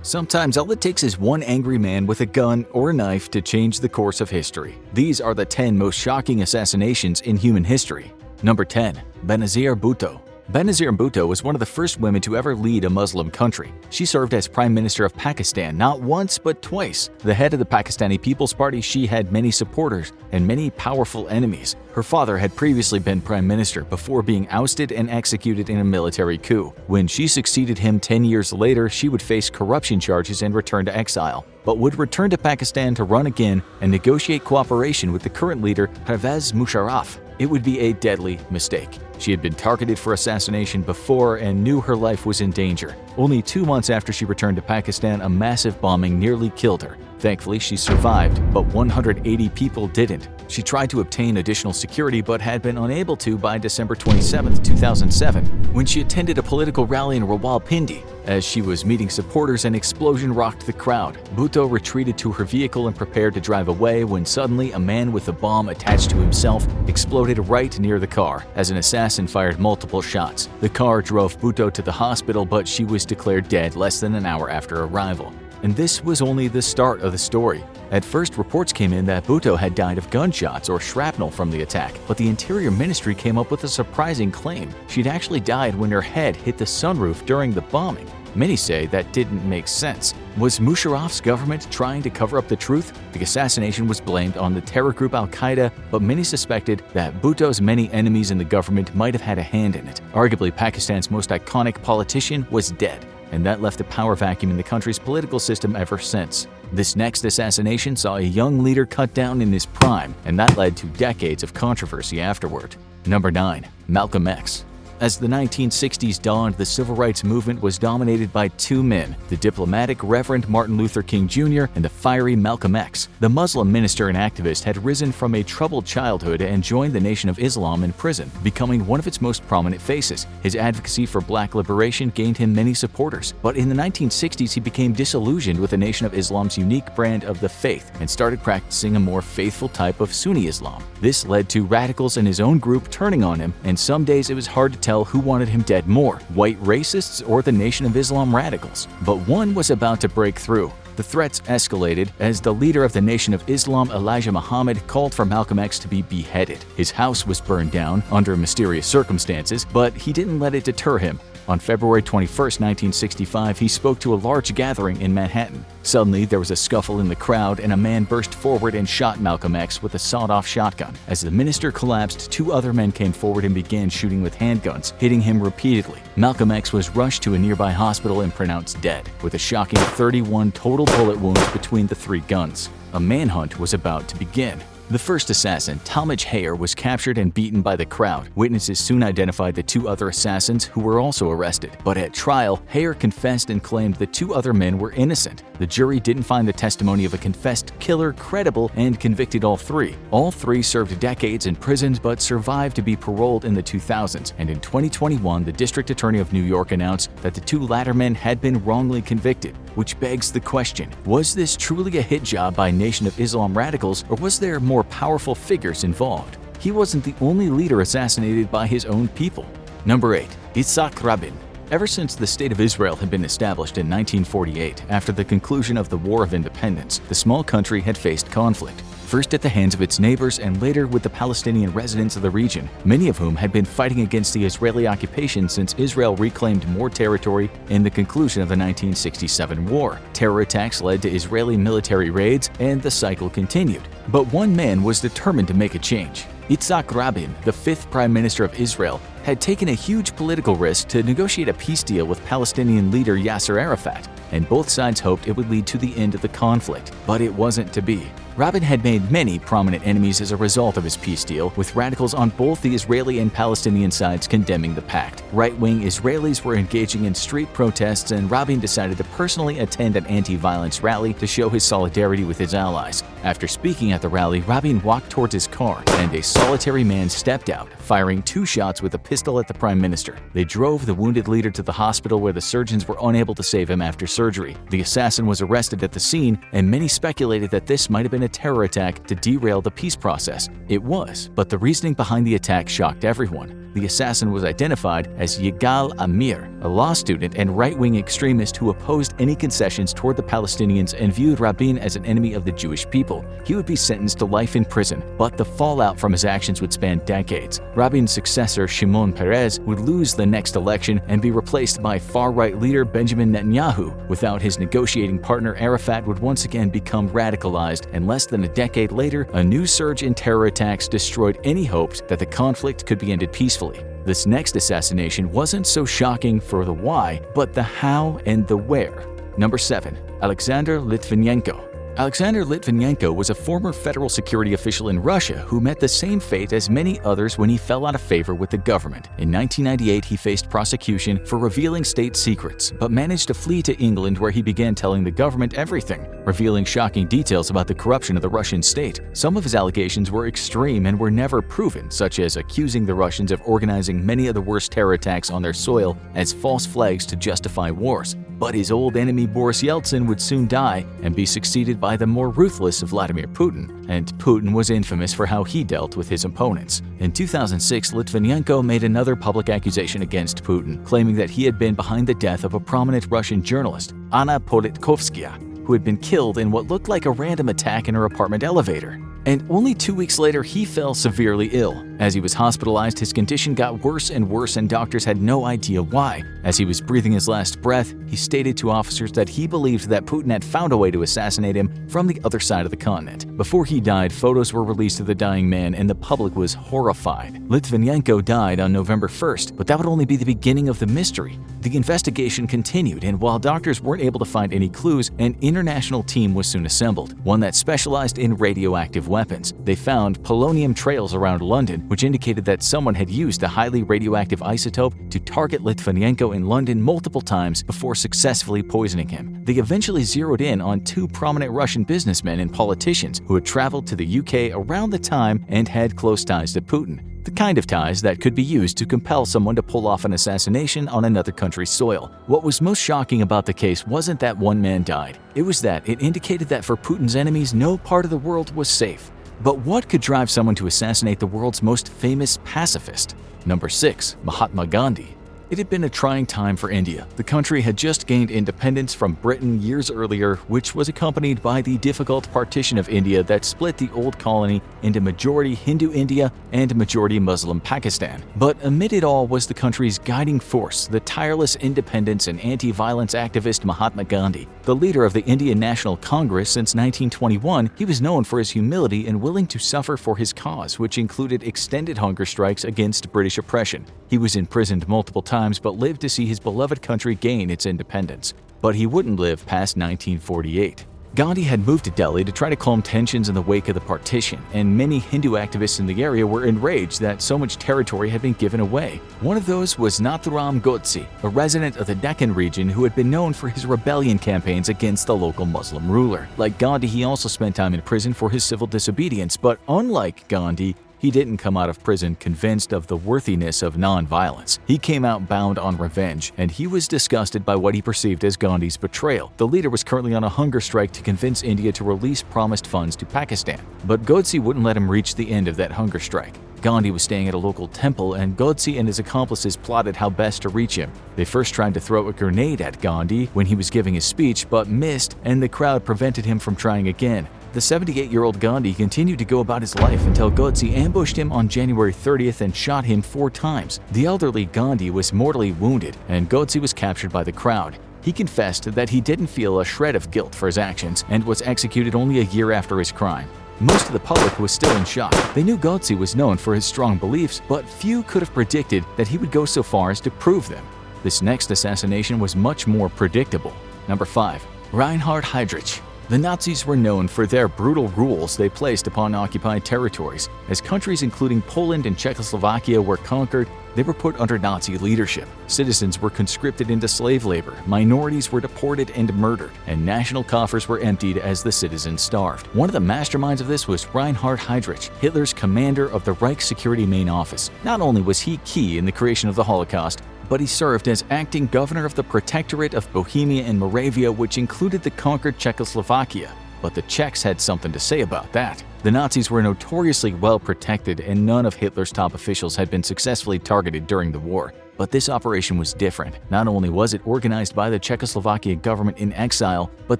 Sometimes all it takes is one angry man with a gun or a knife to change the course of history. These are the 10 most shocking assassinations in human history. Number 10. Benazir Bhutto. Benazir Bhutto was one of the first women to ever lead a Muslim country. She served as Prime Minister of Pakistan not once but twice. The head of the Pakistani People's Party, she had many supporters and many powerful enemies. Her father had previously been Prime Minister before being ousted and executed in a military coup. When she succeeded him 10 years later, she would face corruption charges and return to exile, but would return to Pakistan to run again and negotiate cooperation with the current leader, Pervez Musharraf. It would be a deadly mistake. She had been targeted for assassination before and knew her life was in danger. Only 2 months after she returned to Pakistan, a massive bombing nearly killed her. Thankfully, she survived, but 180 people didn't. She tried to obtain additional security but had been unable to by December 27, 2007, when she attended a political rally in Rawalpindi. As she was meeting supporters, an explosion rocked the crowd. Bhutto retreated to her vehicle and prepared to drive away when suddenly a man with a bomb attached to himself exploded right near the car as an assassin fired multiple shots. The car drove Bhutto to the hospital, but she was declared dead less than an hour after arrival. And this was only the start of the story. At first, reports came in that Bhutto had died of gunshots or shrapnel from the attack, but the Interior Ministry came up with a surprising claim. She'd actually died when her head hit the sunroof during the bombing. Many say that didn't make sense. Was Musharraf's government trying to cover up the truth? The assassination was blamed on the terror group Al-Qaeda, but many suspected that Bhutto's many enemies in the government might have had a hand in it. Arguably, Pakistan's most iconic politician was dead, and that left a power vacuum in the country's political system ever since. This next assassination saw a young leader cut down in his prime, and that led to decades of controversy afterward. Number 9. Malcolm X. As the 1960s dawned, the civil rights movement was dominated by two men, the diplomatic Reverend Martin Luther King Jr. and the fiery Malcolm X. The Muslim minister and activist had risen from a troubled childhood and joined the Nation of Islam in prison, becoming one of its most prominent faces. His advocacy for black liberation gained him many supporters, but in the 1960s he became disillusioned with the Nation of Islam's unique brand of the faith and started practicing a more faithful type of Sunni Islam. This led to radicals in his own group turning on him, and some days it was hard to tell who wanted him dead more, white racists or the Nation of Islam radicals. But one was about to break through. The threats escalated as the leader of the Nation of Islam, Elijah Muhammad, called for Malcolm X to be beheaded. His house was burned down under mysterious circumstances, but he didn't let it deter him. On February 21, 1965, he spoke to a large gathering in Manhattan. Suddenly, there was a scuffle in the crowd and a man burst forward and shot Malcolm X with a sawed-off shotgun. As the minister collapsed, two other men came forward and began shooting with handguns, hitting him repeatedly. Malcolm X was rushed to a nearby hospital and pronounced dead, with a shocking 31 total bullet wounds between the three guns. A manhunt was about to begin. The first assassin, Talmadge Hayer, was captured and beaten by the crowd. Witnesses soon identified the two other assassins, who were also arrested. But at trial, Hayer confessed and claimed the two other men were innocent. The jury didn't find the testimony of a confessed killer credible and convicted all three. All three served decades in prison but survived to be paroled in the 2000s, and in 2021, the District Attorney of New York announced that the two latter men had been wrongly convicted, which begs the question, was this truly a hit job by Nation of Islam radicals, or was there more powerful figures involved? He wasn't the only leader assassinated by his own people. Number 8. Yitzhak Rabin. Ever since the State of Israel had been established in 1948, after the conclusion of the War of Independence, the small country had faced conflict, first at the hands of its neighbors and later with the Palestinian residents of the region, many of whom had been fighting against the Israeli occupation since Israel reclaimed more territory in the conclusion of the 1967 war. Terror attacks led to Israeli military raids, and the cycle continued. But one man was determined to make a change. Yitzhak Rabin, the fifth Prime Minister of Israel, had taken a huge political risk to negotiate a peace deal with Palestinian leader Yasser Arafat, and both sides hoped it would lead to the end of the conflict. But it wasn't to be. Rabin had made many prominent enemies as a result of his peace deal, with radicals on both the Israeli and Palestinian sides condemning the pact. Right-wing Israelis were engaging in street protests, and Rabin decided to personally attend an anti-violence rally to show his solidarity with his allies. After speaking at the rally, Rabin walked towards his car, and a solitary man stepped out, firing 2 shots with a pistol at the Prime Minister. They drove the wounded leader to the hospital, where the surgeons were unable to save him after surgery. The assassin was arrested at the scene, and many speculated that this might have been a terror attack to derail the peace process. It was, but the reasoning behind the attack shocked everyone. the assassin was identified as Yigal Amir, a law student and right-wing extremist who opposed any concessions toward the Palestinians and viewed Rabin as an enemy of the Jewish people. He would be sentenced to life in prison, but the fallout from his actions would span decades. Rabin's successor, Shimon Peres, would lose the next election and be replaced by far-right leader Benjamin Netanyahu. Without his negotiating partner, Arafat would once again become radicalized, and less than a decade later, a new surge in terror attacks destroyed any hopes that the conflict could be ended peacefully. This next assassination wasn't so shocking for the why, but the how and the where. Number 7. Alexander Litvinenko. Alexander Litvinenko was a former federal security official in Russia who met the same fate as many others when he fell out of favor with the government. In 1998, he faced prosecution for revealing state secrets, but managed to flee to England where he began telling the government everything, revealing shocking details about the corruption of the Russian state. Some of his allegations were extreme and were never proven, such as accusing the Russians of organizing many of the worst terror attacks on their soil as false flags to justify wars. But his old enemy Boris Yeltsin would soon die and be succeeded by the more ruthless Vladimir Putin, and Putin was infamous for how he dealt with his opponents. In 2006, Litvinenko made another public accusation against Putin, claiming that he had been behind the death of a prominent Russian journalist, Anna Politkovskaya, who had been killed in what looked like a random attack in her apartment elevator. And only 2 weeks later, he fell severely ill. As he was hospitalized, his condition got worse and worse, and doctors had no idea why. As he was breathing his last breath, he stated to officers that he believed that Putin had found a way to assassinate him from the other side of the continent. Before he died, photos were released of the dying man, and the public was horrified. Litvinenko died on November 1st, but that would only be the beginning of the mystery. The investigation continued, and while doctors weren't able to find any clues, an international team was soon assembled, one that specialized in radioactive weapons. They found polonium trails around London, which indicated that someone had used a highly radioactive isotope to target Litvinenko in London multiple times before successfully poisoning him. They eventually zeroed in on 2 prominent Russian businessmen and politicians who had traveled to the UK around the time and had close ties to Putin. The kind of ties that could be used to compel someone to pull off an assassination on another country's soil. What was most shocking about the case wasn't that one man died. It was that it indicated that for Putin's enemies, no part of the world was safe. But what could drive someone to assassinate the world's most famous pacifist? Number 6. Mahatma Gandhi. It had been a trying time for India. The country had just gained independence from Britain years earlier, which was accompanied by the difficult partition of India that split the old colony into majority Hindu India and majority Muslim Pakistan. But amid it all was the country's guiding force, the tireless independence and anti-violence activist Mahatma Gandhi. The leader of the Indian National Congress since 1921, he was known for his humility and willing to suffer for his cause, which included extended hunger strikes against British oppression. He was imprisoned multiple times but lived to see his beloved country gain its independence. But he wouldn't live past 1948. Gandhi had moved to Delhi to try to calm tensions in the wake of the partition, and many Hindu activists in the area were enraged that so much territory had been given away. One of those was Nathuram Godse, a resident of the Deccan region who had been known for his rebellion campaigns against the local Muslim ruler. Like Gandhi, he also spent time in prison for his civil disobedience, but unlike Gandhi, he didn't come out of prison convinced of the worthiness of non-violence. He came out bound on revenge, and he was disgusted by what he perceived as Gandhi's betrayal. The leader was currently on a hunger strike to convince India to release promised funds to Pakistan. But Godse wouldn't let him reach the end of that hunger strike. Gandhi was staying at a local temple, and Godse and his accomplices plotted how best to reach him. They first tried to throw a grenade at Gandhi when he was giving his speech, but missed, and the crowd prevented him from trying again. The 78-year-old Gandhi continued to go about his life until Godse ambushed him on January 30th and shot him 4 times. The elderly Gandhi was mortally wounded, and Godse was captured by the crowd. He confessed that he didn't feel a shred of guilt for his actions and was executed only a year after his crime. Most of the public was still in shock. They knew Godse was known for his strong beliefs, but few could have predicted that he would go so far as to prove them. This next assassination was much more predictable. Number 5. Reinhard Heydrich. The Nazis were known for their brutal rules they placed upon occupied territories. As countries including Poland and Czechoslovakia were conquered, they were put under Nazi leadership. Citizens were conscripted into slave labor, minorities were deported and murdered, and national coffers were emptied as the citizens starved. One of the masterminds of this was Reinhard Heydrich, Hitler's commander of the Reich Security Main Office. Not only was he key in the creation of the Holocaust, but he served as acting governor of the Protectorate of Bohemia and Moravia, which included the conquered Czechoslovakia. But the Czechs had something to say about that. The Nazis were notoriously well protected, and none of Hitler's top officials had been successfully targeted during the war. But this operation was different. Not only was it organized by the Czechoslovakia government in exile, but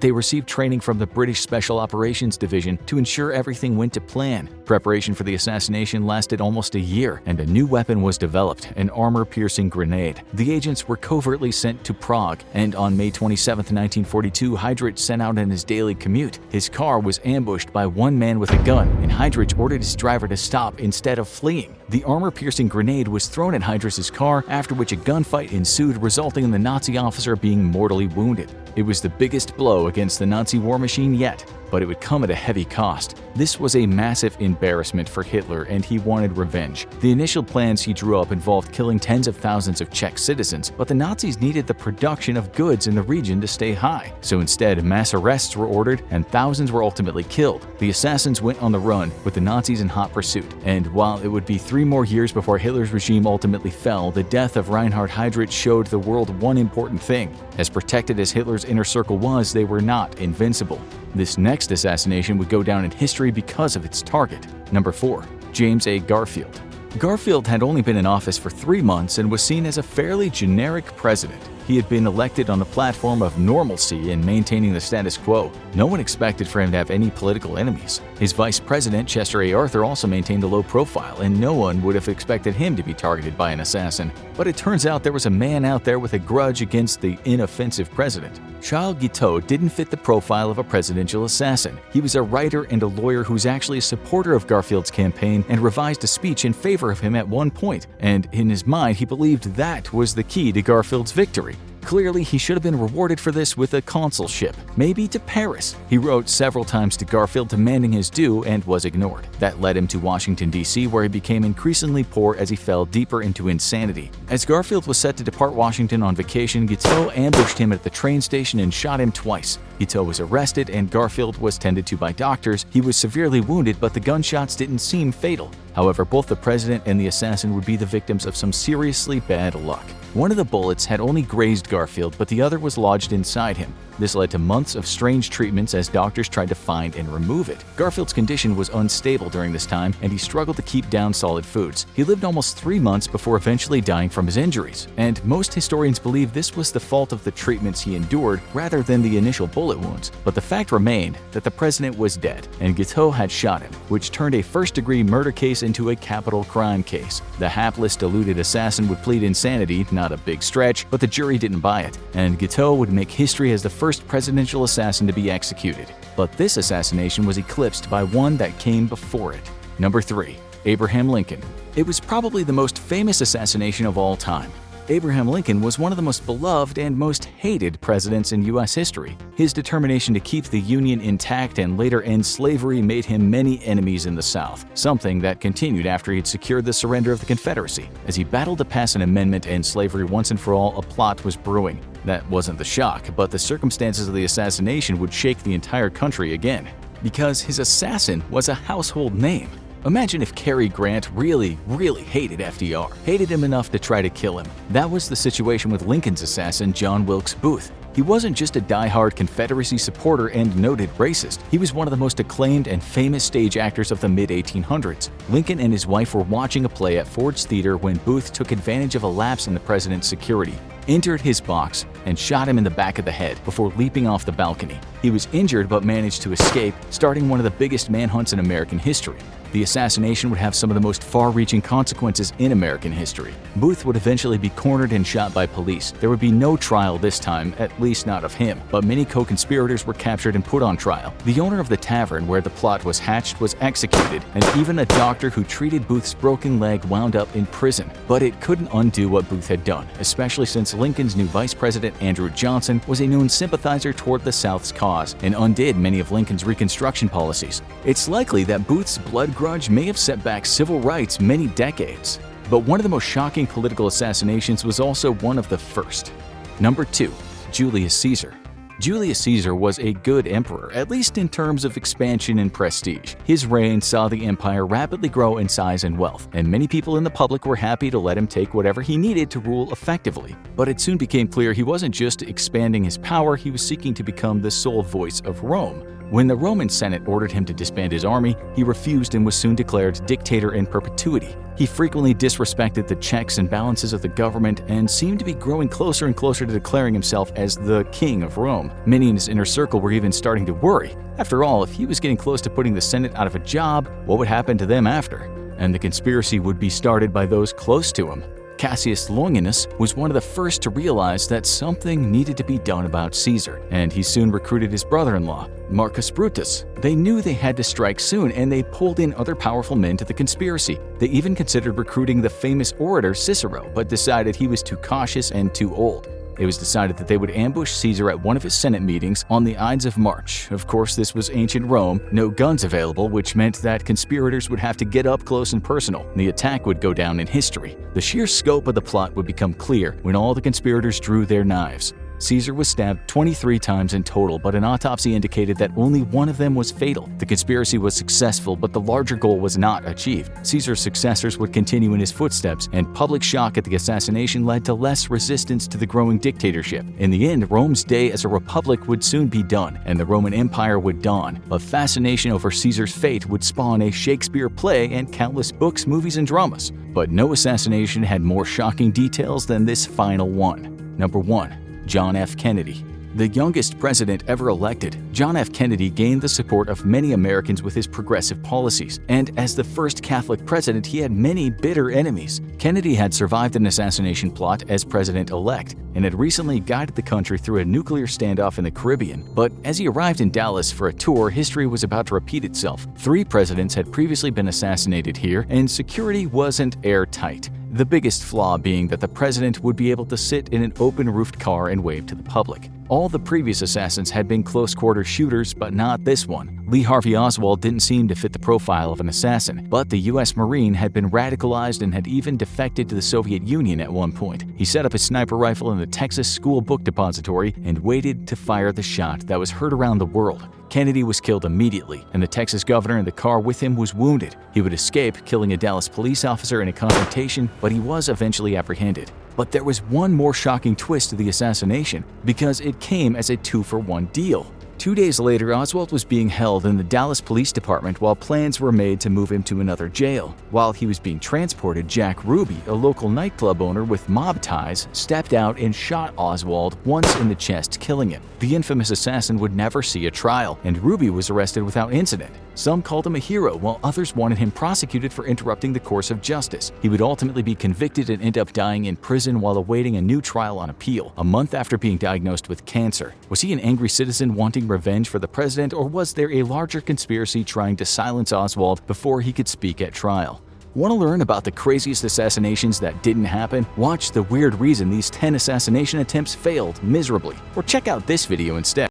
they received training from the British Special Operations Division to ensure everything went to plan. Preparation for the assassination lasted almost a year, and a new weapon was developed, an armor-piercing grenade. The agents were covertly sent to Prague, and on May 27, 1942, Heydrich set out on his daily commute. His car was ambushed by one man with a gun, and Heydrich ordered his driver to stop instead of fleeing. The armor-piercing grenade was thrown at Heydrich's car, after which a gunfight ensued, resulting in the Nazi officer being mortally wounded. It was the biggest blow against the Nazi war machine yet, but it would come at a heavy cost. This was a massive embarrassment for Hitler, and he wanted revenge. The initial plans he drew up involved killing tens of thousands of Czech citizens, but the Nazis needed the production of goods in the region to stay high. So instead, mass arrests were ordered, and thousands were ultimately killed. The assassins went on the run, with the Nazis in hot pursuit. And while it would be 3 more years before Hitler's regime ultimately fell, the death of Reinhard Heydrich showed the world one important thing. As protected as Hitler's inner circle was, they were not invincible. This next assassination would go down in history because of its target. Number 4. James A. Garfield. Garfield had only been in office for 3 months and was seen as a fairly generic president. He had been elected on the platform of normalcy and maintaining the status quo. No one expected for him to have any political enemies. His vice president, Chester A. Arthur, also maintained a low profile, and no one would have expected him to be targeted by an assassin. But it turns out there was a man out there with a grudge against the inoffensive president. Charles Guiteau didn't fit the profile of a presidential assassin. He was a writer and a lawyer who was actually a supporter of Garfield's campaign and revised a speech in favor of him at one point, and in his mind he believed that was the key to Garfield's victory. Clearly, he should have been rewarded for this with a consulship, maybe to Paris. He wrote several times to Garfield demanding his due and was ignored. That led him to Washington, D.C., where he became increasingly poor as he fell deeper into insanity. As Garfield was set to depart Washington on vacation, Guiteau ambushed him at the train station and shot him twice. Guiteau was arrested and Garfield was tended to by doctors. He was severely wounded, but the gunshots didn't seem fatal. However, both the president and the assassin would be the victims of some seriously bad luck. One of the bullets had only grazed Garfield, but the other was lodged inside him. This led to months of strange treatments as doctors tried to find and remove it. Garfield's condition was unstable during this time, and he struggled to keep down solid foods. He lived almost 3 months before eventually dying from his injuries, and most historians believe this was the fault of the treatments he endured rather than the initial bullet wounds. But the fact remained that the president was dead, and Guiteau had shot him, which turned a first-degree murder case into a capital crime case. The hapless, deluded assassin would plead insanity, not a big stretch, but the jury didn't buy it, and Guiteau would make history as the first presidential assassin to be executed. But this assassination was eclipsed by one that came before it. Number 3. Abraham Lincoln. It was probably the most famous assassination of all time. Abraham Lincoln was one of the most beloved and most hated presidents in U.S. history. His determination to keep the Union intact and later end slavery made him many enemies in the South, something that continued after he had secured the surrender of the Confederacy. As he battled to pass an amendment and slavery once and for all, a plot was brewing. That wasn't the shock, but the circumstances of the assassination would shake the entire country again. Because his assassin was a household name. Imagine if Cary Grant really hated FDR, hated him enough to try to kill him. That was the situation with Lincoln's assassin, John Wilkes Booth. He wasn't just a die-hard Confederacy supporter and noted racist. He was one of the most acclaimed and famous stage actors of the mid-1800s. Lincoln and his wife were watching a play at Ford's Theater when Booth took advantage of a lapse in the president's security, entered his box, and shot him in the back of the head before leaping off the balcony. He was injured but managed to escape, starting one of the biggest manhunts in American history. The assassination would have some of the most far-reaching consequences in American history. Booth would eventually be cornered and shot by police. There would be no trial this time, at least not of him, but many co-conspirators were captured and put on trial. The owner of the tavern where the plot was hatched was executed, and even a doctor who treated Booth's broken leg wound up in prison. But it couldn't undo what Booth had done, especially since Lincoln's new vice president, Andrew Johnson, was a known sympathizer toward the South's cause and undid many of Lincoln's Reconstruction policies. It's likely that Booth's blood grudge may have set back civil rights many decades. But one of the most shocking political assassinations was also one of the first. Number 2. Julius Caesar. Julius Caesar was a good emperor, at least in terms of expansion and prestige. His reign saw the empire rapidly grow in size and wealth, and many people in the public were happy to let him take whatever he needed to rule effectively. But it soon became clear he wasn't just expanding his power, he was seeking to become the sole voice of Rome. When the Roman Senate ordered him to disband his army, he refused and was soon declared dictator in perpetuity. He frequently disrespected the checks and balances of the government and seemed to be growing closer and closer to declaring himself as the king of Rome. Many in his inner circle were even starting to worry. After all, if he was getting close to putting the Senate out of a job, what would happen to them after? And the conspiracy would be started by those close to him. Cassius Longinus was one of the first to realize that something needed to be done about Caesar, and he soon recruited his brother-in-law, Marcus Brutus. They knew they had to strike soon, and they pulled in other powerful men to the conspiracy. They even considered recruiting the famous orator Cicero, but decided he was too cautious and too old. It was decided that they would ambush Caesar at one of his Senate meetings on the Ides of March. Of course, this was ancient Rome, no guns available, which meant that conspirators would have to get up close and personal. The attack would go down in history. The sheer scope of the plot would become clear when all the conspirators drew their knives. Caesar was stabbed 23 times in total, but an autopsy indicated that only one of them was fatal. The conspiracy was successful, but the larger goal was not achieved. Caesar's successors would continue in his footsteps, and public shock at the assassination led to less resistance to the growing dictatorship. In the end, Rome's day as a republic would soon be done, and the Roman Empire would dawn. A fascination over Caesar's fate would spawn a Shakespeare play and countless books, movies, and dramas. But no assassination had more shocking details than this final one. Number 1. John F. Kennedy. The youngest president ever elected, John F. Kennedy gained the support of many Americans with his progressive policies, and as the first Catholic president, he had many bitter enemies. Kennedy had survived an assassination plot as president-elect and had recently guided the country through a nuclear standoff in the Caribbean. But as he arrived in Dallas for a tour, history was about to repeat itself. 3 presidents had previously been assassinated here, and security wasn't airtight. The biggest flaw being that the president would be able to sit in an open-roofed car and wave to the public. All the previous assassins had been close-quarter shooters, but not this one. Lee Harvey Oswald didn't seem to fit the profile of an assassin, but the U.S. Marine had been radicalized and had even defected to the Soviet Union at one point. He set up his sniper rifle in the Texas School Book Depository and waited to fire the shot that was heard around the world. Kennedy was killed immediately, and the Texas governor in the car with him was wounded. He would escape, killing a Dallas police officer in a confrontation, but he was eventually apprehended. But there was one more shocking twist to the assassination, because it came as a 2-for-1 deal. 2 days later, Oswald was being held in the Dallas Police Department while plans were made to move him to another jail. While he was being transported, Jack Ruby, a local nightclub owner with mob ties, stepped out and shot Oswald once in the chest, killing him. The infamous assassin would never see a trial, and Ruby was arrested without incident. Some called him a hero, while others wanted him prosecuted for interrupting the course of justice. He would ultimately be convicted and end up dying in prison while awaiting a new trial on appeal, a month after being diagnosed with cancer. Was he an angry citizen wanting revenge for the president, or was there a larger conspiracy trying to silence Oswald before he could speak at trial? Want to learn about the craziest assassinations that didn't happen? Watch The Weird Reason These 10 Assassination Attempts Failed Miserably, or check out this video instead.